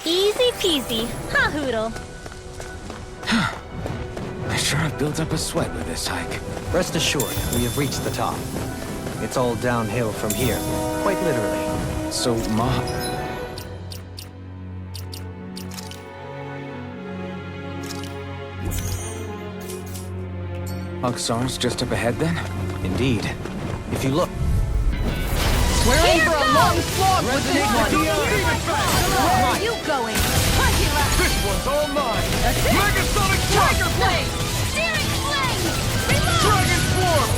Easy peasy. Ha hoodle. I sure have built up a sweat with this hike. Rest assured, we have reached the top. It's all downhill from here, quite literally. So, Aksar's just up ahead then? Indeed. If you look... We're in for a long slog with this one! Where are you going? This one's all mine! Megasonic Tiger Blade! Steering flame! Reload! Dragon Swarm!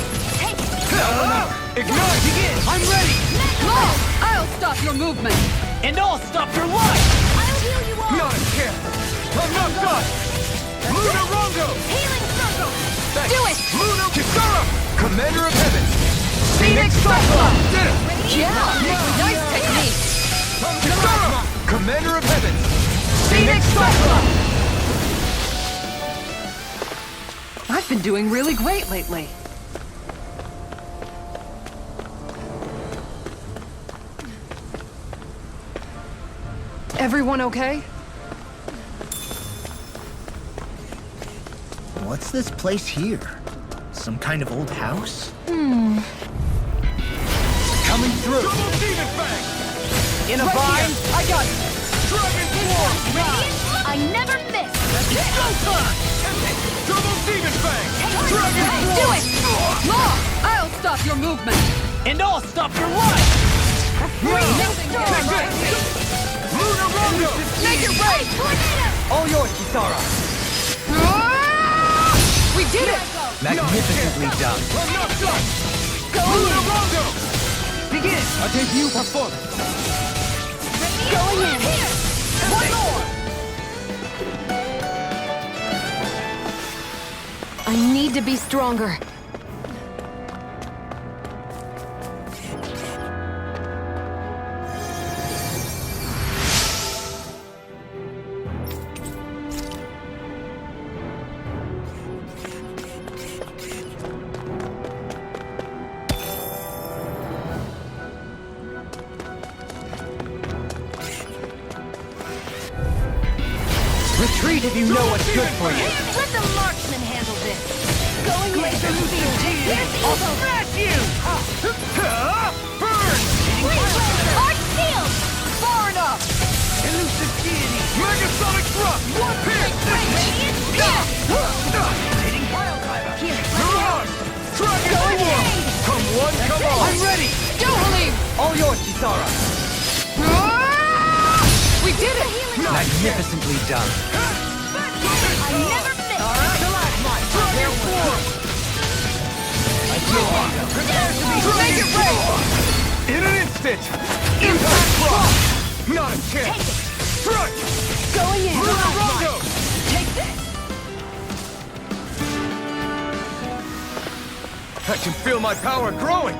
Ignite! Begin! I'm ready! Long! I'll stop your movement! And I'll stop your life! I'll heal you all! Not a chance! I'm not done! Luna Rongo! Healing circle! Thanks. Do it! Luna Kisara! Commander of Heaven! Phoenix Cyclone! Did it! Yeah! Nice technique! Kisara! Commander of Heaven! Phoenix Cyclone! I've been doing really great lately. Everyone okay? What's this place here? Some kind of old house? Coming through! Double Demon Fang! In a vine! I got it! Dragon Swarm! I never miss! Double Demon Fang! Dragon Swarm! Do it! Long! I'll stop your movement! And I'll stop your life! Luna Rongo! Make it right! All yours, Kisara! We did it! Magnificently done. I'm not done! Go Luna in! Rongo! Begin! A debut performance! Going in! One more! I need to be stronger. Retreat if you know what's good for you! Let the marksman handle this! Going laser field! Here's the I'll evil! smash you! Burn! Arch shield! Far enough! Elusive deity! Megasonic thrust! One hit! Radiant shield! Hitting pile driver! Here, Mirage! Dragon Going Swarm! in! Come one, come all! I'm ready! Go, Halim! All yours, Kisara! We did it! Magnificently done. I never miss! Dragon Swarm! Make it rain! In an instant! Impact Block! Not a chance! Strike! Going in! Luna Rongo! Take this! I can feel my power growing!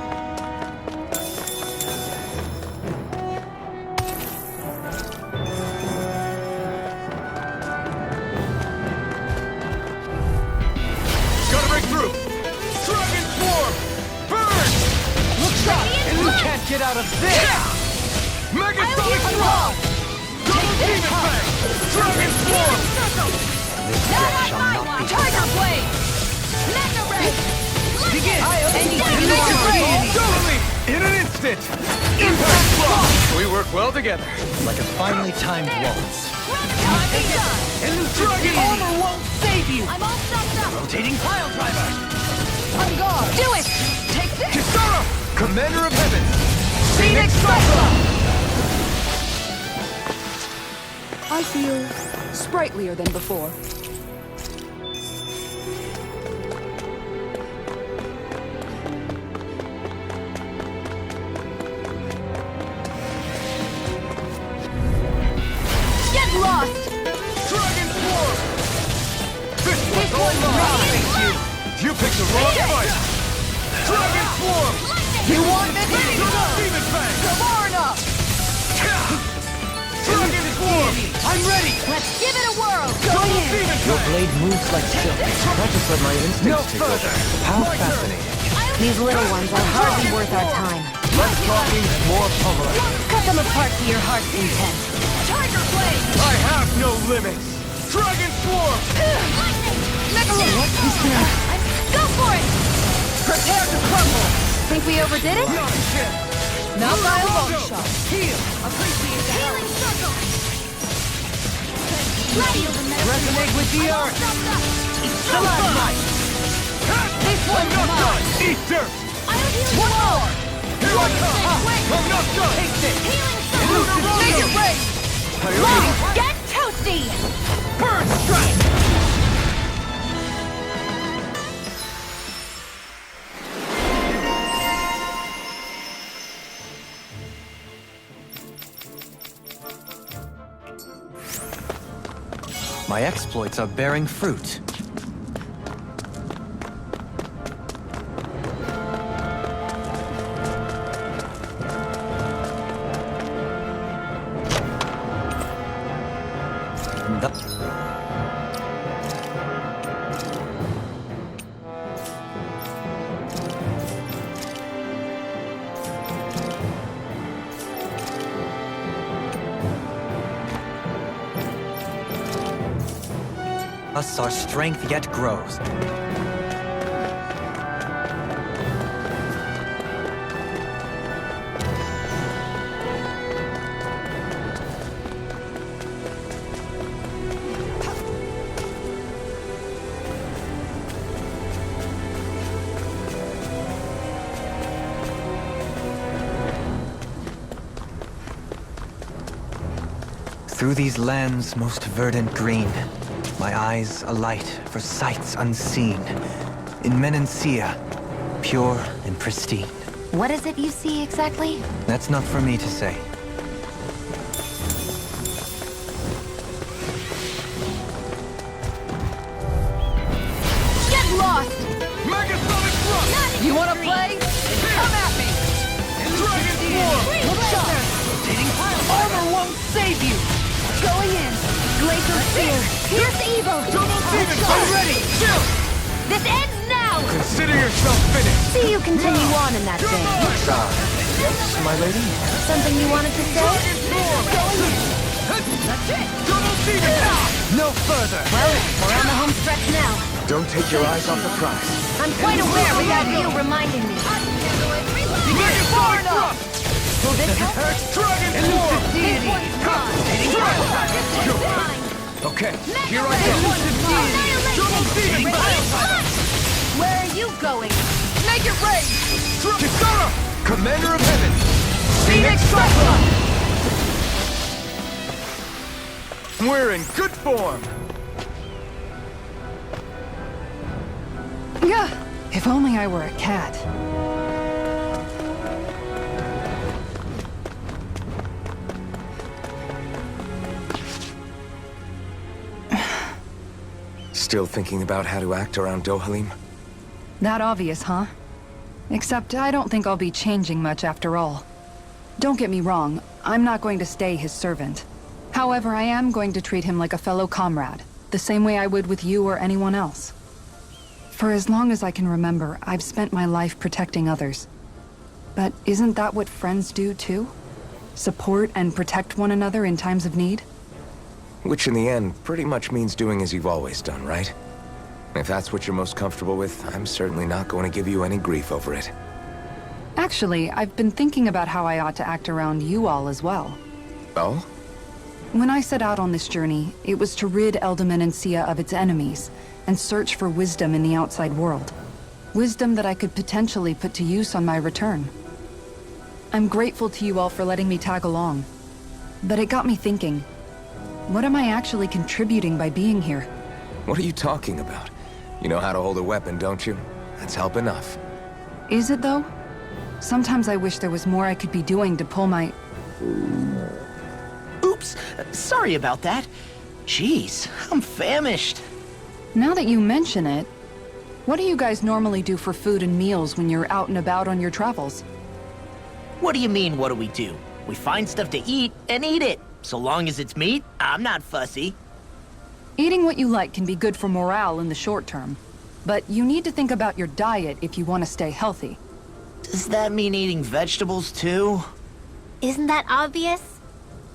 Gotta break through! Dragon Swarm! Burn! Look sharp, and you can't get out of this! Megasonic Thrust! Double Demon Fang! Dragon Swarm! This death shall not be. Tiger Blade! Mega Ray! Begin! Make it rain! Totally! In an instant! Impact Block! We work well together. Like a finely timed waltz. Time is done! Dragon Armor won't save you! I'm all stocked up! Rotating pile driver! On guard! Do it! Take this! Kisara! Commander of Heaven! Phoenix Cyclone! I feel sprightlier than before. Get lost! Dragon Swarm! This one's all mine! You picked the wrong fight! Dragon Swarm! You want this? Double Demon Fang! Far enough! Dragon Swarm! I'm ready! Let's give it a whirl! Double Demon Your Fang! blade moves like silk. I just let my instincts No take further! over. How fascinating. These little ones are hardly worth our time. Less talking, more pummeling. Cut them apart to your heart's content. Tiger Thunder Blade! I have no limits! Dragon Swarm! Go for it! Prepare to crumble! Think we overdid it? Not a chance! Not by a long shot. Heal! Appreciate the help. Healing circle! Resonate with the earth! Stalagmite! This one's Not mine! done! Eat dirt! I'll heal One more! Here I come! I'm not done! Take this! Healing circle! Lunar Make it Rondo! rain! Get toasty! Bird strike! My exploits are bearing fruit. Thus our strength yet grows. Through these lands most verdant green, my eyes alight for sights unseen. In Menancia, pure and pristine. What is it you see exactly? That's not for me to say. Get lost! Megasonic Thrust! You wanna play? Come at me! Dragon Swarm! Look sharp! Armor won't save you! Going in! Glacial Spear! Pierce evil! Double Demon! I'm ready! Chill! This ends now! Consider yourself finished! See you continue on in that vein. Yes, my lady? Something you wanted to say? Dragon Swarm! That's it! Double Demon! No further! Well, we're on the home stretch now. Don't take your eyes off the prize. I'm quite aware without you reminding me. Megasonic Thrust! Will this help? Dragon Swarm! This one's gone. This one's mine. Okay, Here I go! Double Demon! Where are you going? Make it rain! Kisara! Commander of Heaven! Phoenix Cyclone! We're in good form! Yeah, if only I were a cat. Still thinking about how to act around Dohalim? That obvious, huh? Except I don't think I'll be changing much after all. Don't get me wrong, I'm not going to stay his servant. However, I am going to treat him like a fellow comrade, the same way I would with you or anyone else. For as long as I can remember, I've spent my life protecting others. But isn't that what friends do too? Support and protect one another in times of need? Which in the end pretty much means doing as you've always done, right? If that's what you're most comfortable with, I'm certainly not going to give you any grief over it. Actually, I've been thinking about how I ought to act around you all as well. Oh? When I set out on this journey, it was to rid Menancia of its enemies, and search for wisdom in the outside world. Wisdom that I could potentially put to use on my return. I'm grateful to you all for letting me tag along. But it got me thinking, what am I actually contributing by being here? What are you talking about? You know how to hold a weapon, don't you? That's help enough. Is it though? Sometimes I wish there was more I could be doing to pull my... Oops, sorry about that. Jeez, I'm famished. Now that you mention it, what do you guys normally do for food and meals when you're out and about on your travels? What do you mean, what do we do? We find stuff to eat and eat it. So long as it's meat, I'm not fussy. Eating what you like can be good for morale in the short term, but you need to think about your diet if you want to stay healthy. Does that mean eating vegetables too? Isn't that obvious?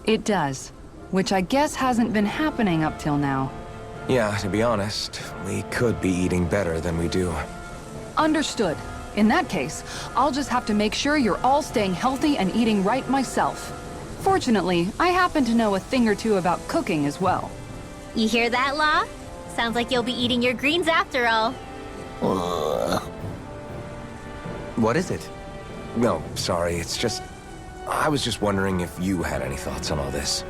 It does. which I guess hasn't been happening up till now. Yeah, to be honest, we could be eating better than we do. Understood. In that case, I'll just have to make sure you're all staying healthy and eating right myself. Fortunately, I happen to know a thing or two about cooking as well. You hear that, Law? Sounds like you'll be eating your greens after all. What is it? No, sorry, it's just... I was just wondering if you had any thoughts on all this.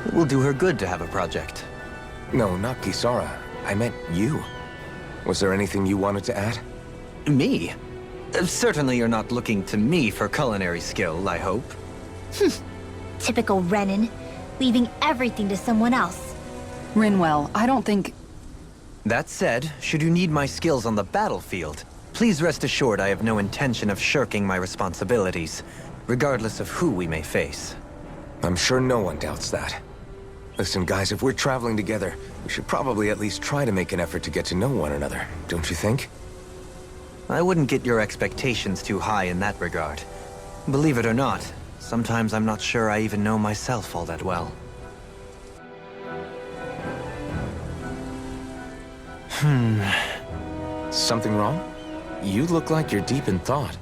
It will do her good to have a project. No, not Kisara. I meant you. Was there anything you wanted to add? Me? Certainly you're not looking to me for culinary skill, I hope. Typical Renan, leaving everything to someone else. Rinwell, I don't think... That said, should you need my skills on the battlefield, please rest assured I have no intention of shirking my responsibilities, regardless of who we may face. I'm sure no one doubts that. Listen, guys, if we're traveling together, we should probably at least try to make an effort to get to know one another, don't you think? I wouldn't get your expectations too high in that regard. Believe it or not, sometimes I'm not sure I even know myself all that well. Something wrong? You look like you're deep in thought.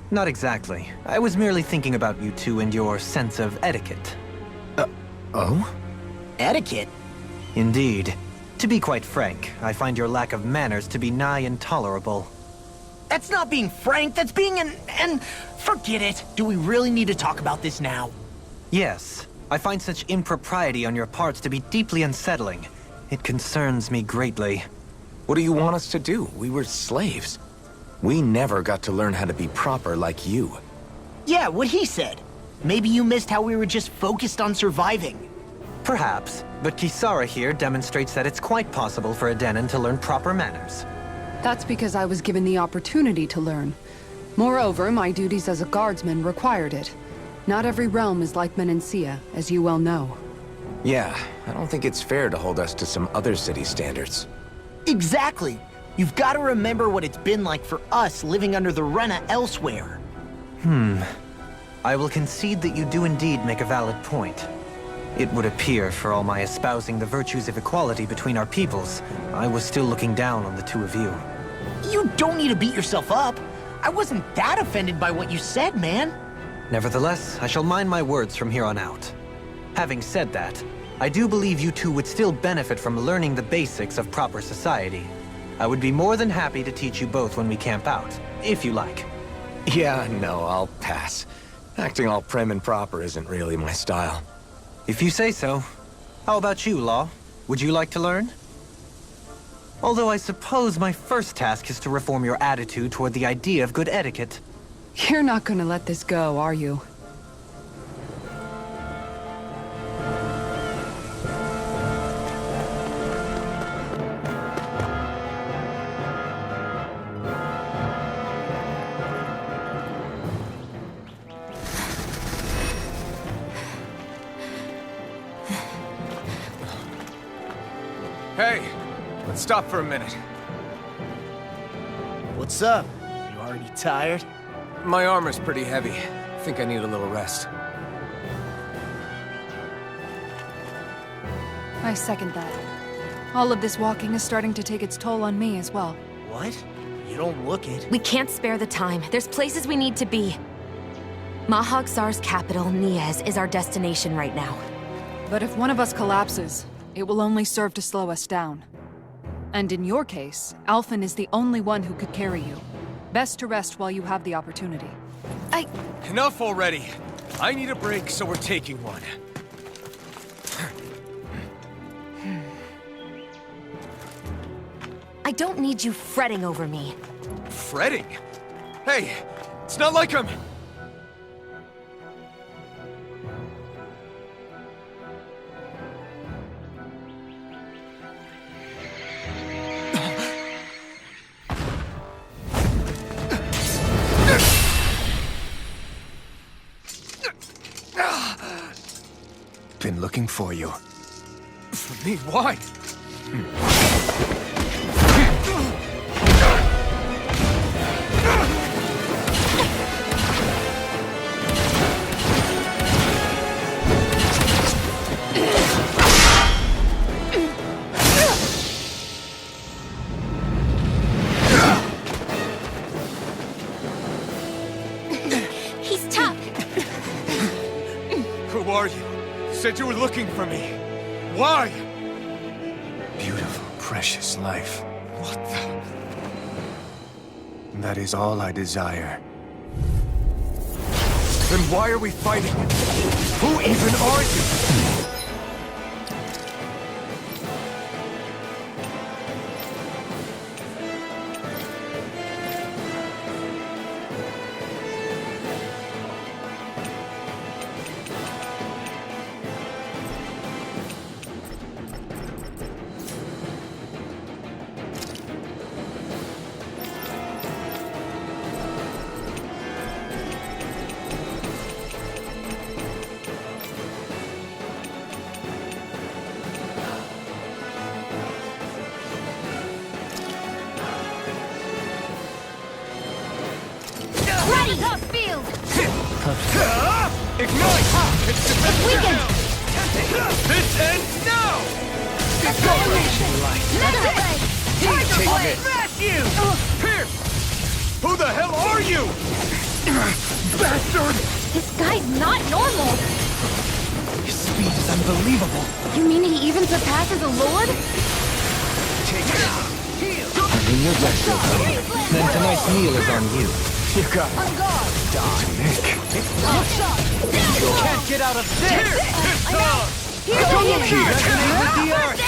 Not exactly. I was merely thinking about you two and your sense of etiquette. Oh? Etiquette? Indeed. To be quite frank, I find your lack of manners to be nigh intolerable. That's not being frank, that's being an... Forget it. Do we really need to talk about this now? Yes. I find such impropriety on your parts to be deeply unsettling. It concerns me greatly. What do you want us to do? We were slaves. We never got to learn how to be proper like you. Yeah, what he said. Maybe you missed how we were just focused on surviving. Perhaps, but Kisara here demonstrates that it's quite possible for a Denon to learn proper manners. That's because I was given the opportunity to learn. Moreover, my duties as a guardsman required it. Not every realm is like Menancia, as you well know. Yeah, I don't think it's fair to hold us to some other city standards. Exactly. You've got to remember what it's been like for us living under the Rena elsewhere. I will concede that you do indeed make a valid point. It would appear, for all my espousing the virtues of equality between our peoples, I was still looking down on the two of you. You don't need to beat yourself up. I wasn't that offended by what you said, man. Nevertheless, I shall mind my words from here on out. Having said that, I do believe you two would still benefit from learning the basics of proper society. I would be more than happy to teach you both when we camp out, if you like. Yeah, no, I'll pass. Acting all prim and proper isn't really my style. If you say so. How about you, Law? Would you like to learn? Although I suppose my first task is to reform your attitude toward the idea of good etiquette. You're not gonna let this go, are you? Hey, let's stop for a minute. What's up? You already tired? My armor's pretty heavy. I think I need a little rest. I second that. All of this walking is starting to take its toll on me as well. What? You don't look it. We can't spare the time. There's places we need to be. Mahag Sar's capital, Niez, is our destination right now. But if one of us collapses, it will only serve to slow us down. And in your case, Alphen is the only one who could carry you. Best to rest while you have the opportunity. Enough already. I need a break, so we're taking one. I don't need you fretting over me. Fretting? Hey, it's not like I'm... Been looking for you. For me, why? are you? You said you were looking for me. Why? Beautiful, precious life. What the... That is all I desire. Then why are we fighting? Who even are you? Ready! Top field! Ignite! It's Weakened! This ends now! Metal ray! Tiger blade! Smash you! Pierce! Who the hell are you? Bastard! This guy's not normal! His speed is unbelievable. You mean he even surpasses a lord? In your deck, then tonight's meal is on you. You got it. Can't get out of this! Here's a healing Resonate with the earth!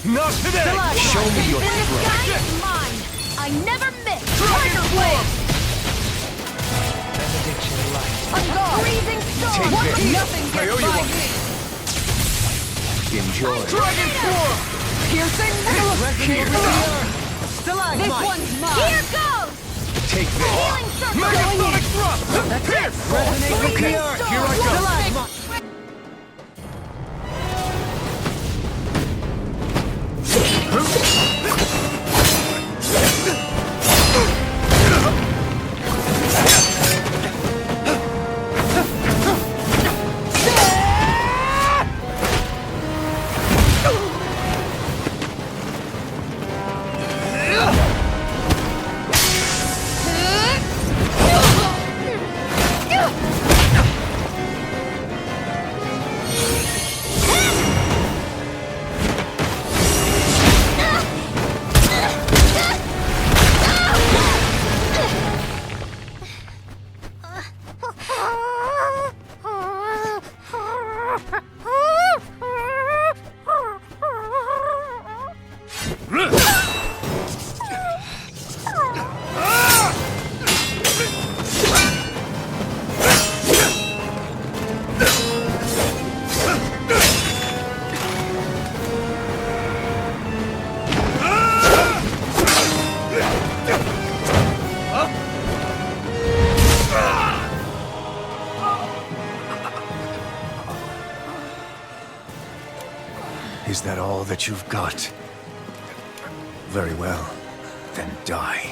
Not today! Show me your Then the strength. sky is mine! I never miss! Tiger blade! Benediction light. Freezing storm! Nothing I owe gets you by one. me! Enjoy. Dragon Form! Piercing! Resonate with the earth. This one's mine! Here goes! Take this. Healing circle! Megasonic thrust! Pierce! Resonate with the earth. Here I go! Is that all that you've got? Very well. Then die.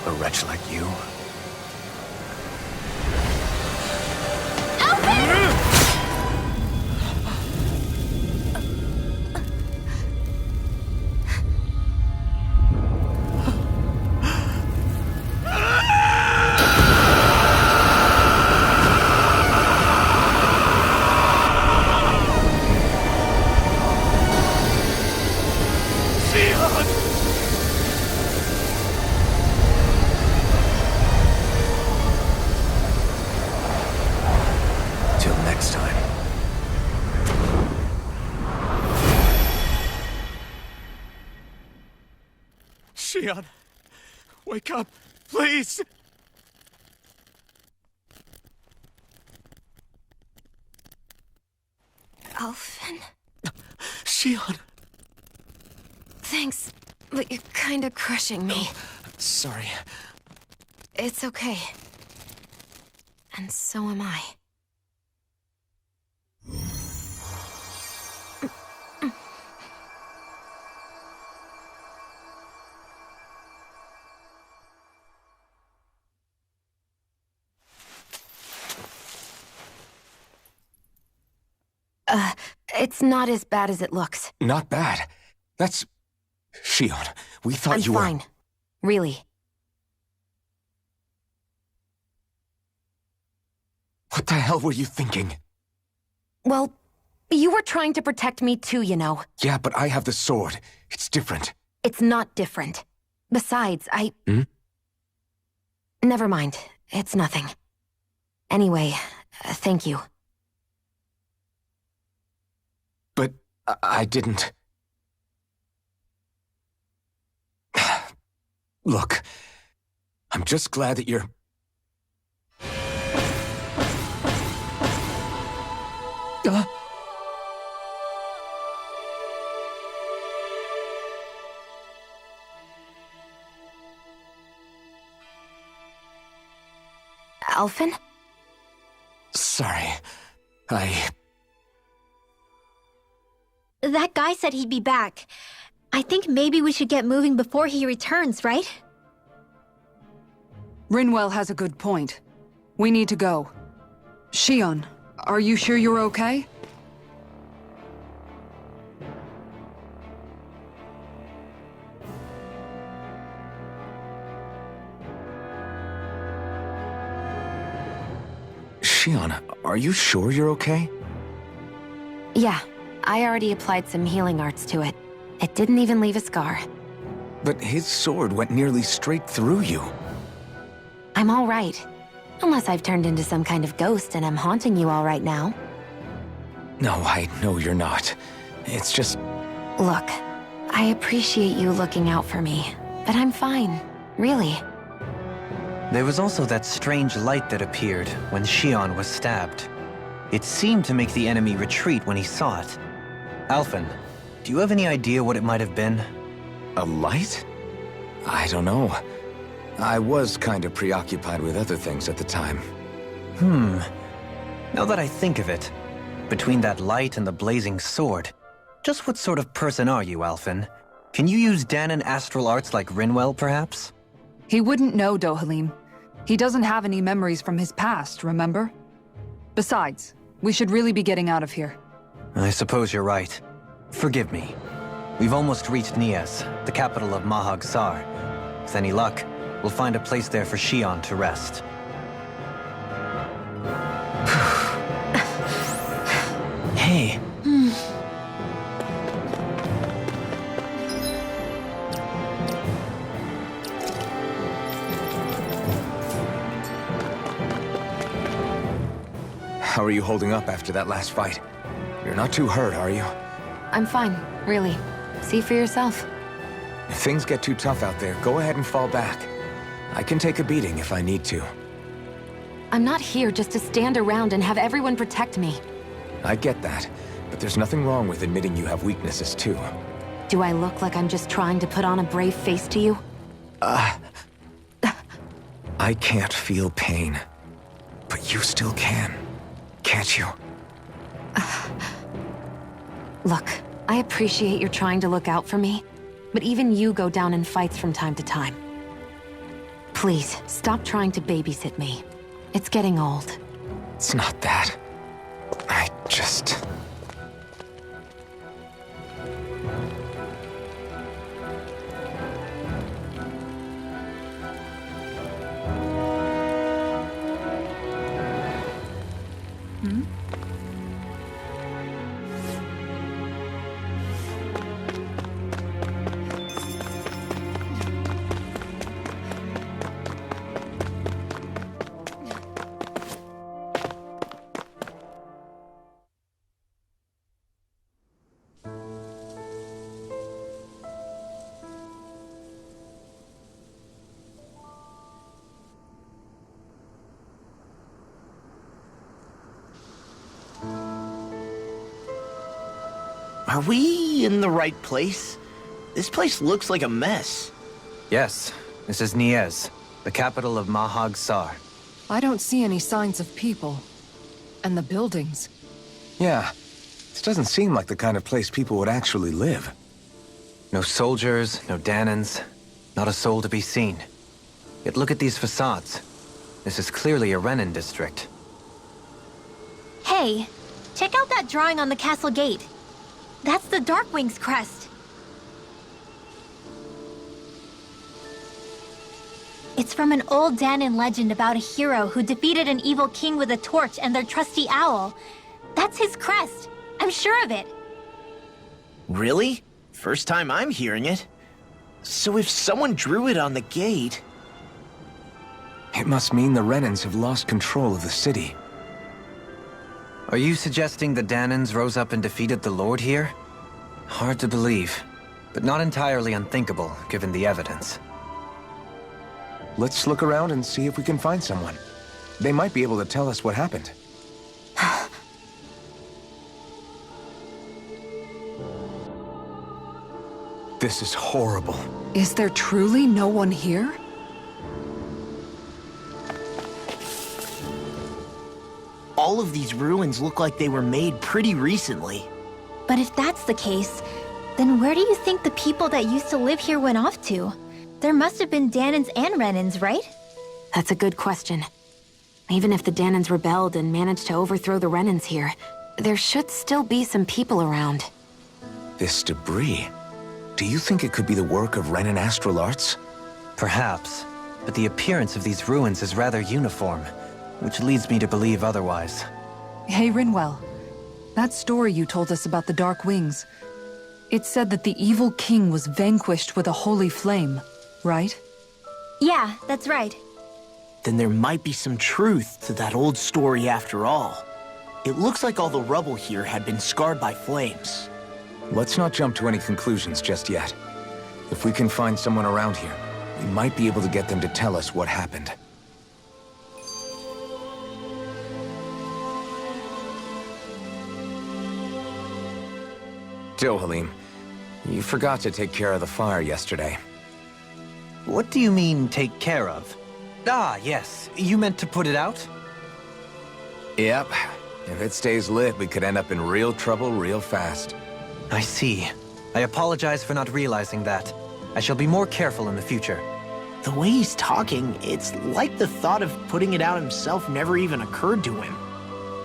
A wretch like you? Till next time. Shion, wake up, please! Alphen, Shion! thanks, but you're kinda crushing me. Sorry. It's okay. And so am I. It's not as bad as it looks. Not bad. That's... Shion, we thought I'm you were... fine. Really. What the hell were you thinking? Well, you were trying to protect me too, you know. Yeah, but I have the sword. It's different. It's not different. Besides, Hmm? Never mind. It's nothing. Anyway, thank you. But I didn't... Look, I'm just glad that you're... Alphen? Sorry. That guy said he'd be back. I think maybe we should get moving before he returns, right? Rinwell has a good point. We need to go. Shion, are you sure you're okay? Shion, are you sure you're okay? Yeah, I already applied some healing arts to it. It didn't even leave a scar. But his sword went nearly straight through you. I'm all right. Unless I've turned into some kind of ghost and I'm haunting you all right now. No, I know you're not. It's just... Look, I appreciate you looking out for me, but I'm fine, really. There was also that strange light that appeared when Shion was stabbed. It seemed to make the enemy retreat when he saw it. Alphen, do you have any idea what it might have been? A light? I don't know. I was kind of preoccupied with other things at the time. Now that I think of it, between that light and the blazing sword, just what sort of person are you, Alphen? Can you use Danon astral arts like Rinwell, perhaps? He wouldn't know, Dohalim. He doesn't have any memories from his past, remember? Besides, we should really be getting out of here. I suppose you're right. Forgive me. We've almost reached Nias, the capital of Mahag Sar. With any luck, we'll find a place there for Shion to rest. Hey. How are you holding up after that last fight? You're not too hurt, are you? I'm fine, really. See for yourself. If things get too tough out there, go ahead and fall back. I can take a beating if I need to. I'm not here just to stand around and have everyone protect me. I get that, but there's nothing wrong with admitting you have weaknesses too. Do I look like I'm just trying to put on a brave face to you? I can't feel pain, but you still can, can't you? Look, I appreciate you're trying to look out for me, but even you go down in fights from time to time. Please, stop trying to babysit me. It's getting old. It's not that. I just... Are we in the right place? This place looks like a mess. Yes, this is Nias, the capital of Mahag Sar. I don't see any signs of people. And the buildings. Yeah, this doesn't seem like the kind of place people would actually live. No soldiers, no Danons, not a soul to be seen. Yet look at these facades. This is clearly a Renan district. Hey, check out that drawing on the castle gate. That's the Darkwing's crest. It's from an old Danon legend about a hero who defeated an evil king with a torch and their trusty owl. That's his crest. I'm sure of it. Really? First time I'm hearing it. So if someone drew it on the gate... It must mean the Renans have lost control of the city. Are you suggesting the Danons rose up and defeated the Lord here? Hard to believe, but not entirely unthinkable, given the evidence. Let's look around and see if we can find someone. They might be able to tell us what happened. This is horrible. Is there truly no one here? All of these ruins look like they were made pretty recently. But if that's the case, then where do you think the people that used to live here went off to? There must have been Danons and Renans, right? That's a good question. Even if the Danons rebelled and managed to overthrow the Renans here, there should still be some people around. This debris... Do you think it could be the work of Renan astral arts? Perhaps, but the appearance of these ruins is rather uniform, which leads me to believe otherwise. Hey, Rinwell. That story you told us about the Dark Wings. It said that the evil king was vanquished with a holy flame, right? Yeah, that's right. Then there might be some truth to that old story after all. It looks like all the rubble here had been scarred by flames. Let's not jump to any conclusions just yet. If we can find someone around here, we might be able to get them to tell us what happened. Dohalim, you forgot to take care of the fire yesterday. What do you mean, take care of? Ah, yes. You meant to put it out? Yep. If it stays lit, we could end up in real trouble real fast. I see. I apologize for not realizing that. I shall be more careful in the future. The way he's talking, it's like the thought of putting it out himself never even occurred to him.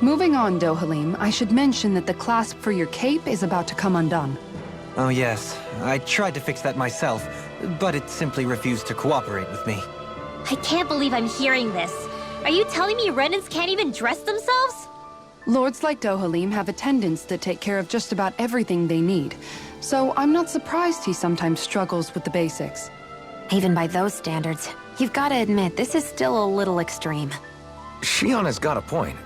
Moving on, Dohalim, I should mention that the clasp for your cape is about to come undone. Oh yes, I tried to fix that myself, but it simply refused to cooperate with me. I can't believe I'm hearing this. Are you telling me Renans can't even dress themselves? Lords like Dohalim have attendants that take care of just about everything they need, so I'm not surprised he sometimes struggles with the basics. Even by those standards, you've got to admit this is still a little extreme. Shionna's got a point.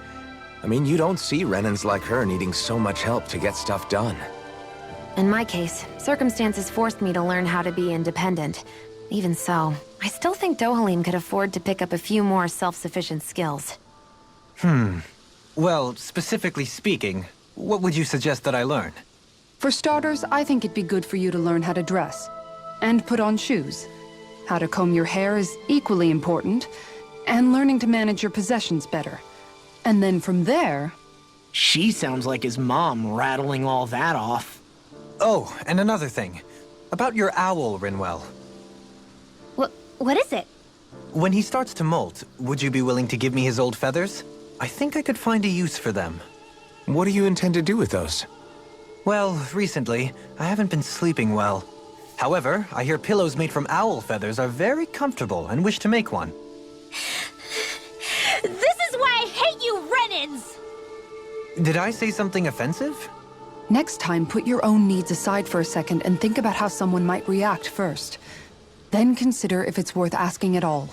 I mean, you don't see Renans like her needing so much help to get stuff done. In my case, circumstances forced me to learn how to be independent. Even so, I still think Dohalim could afford to pick up a few more self-sufficient skills. Well, specifically speaking, what would you suggest that I learn? For starters, I think it'd be good for you to learn how to dress. And put on shoes. How to comb your hair is equally important. And learning to manage your possessions better. And then from there... She sounds like his mom rattling all that off. Oh, and another thing. About your owl, Rinwell. What is it? When he starts to molt, would you be willing to give me his old feathers? I think I could find a use for them. What do you intend to do with those? Well, recently, I haven't been sleeping well. However, I hear pillows made from owl feathers are very comfortable and wish to make one. This is why I hate you, Renans! Did I say something offensive? Next time, put your own needs aside for a second and think about how someone might react first. Then consider if it's worth asking at all.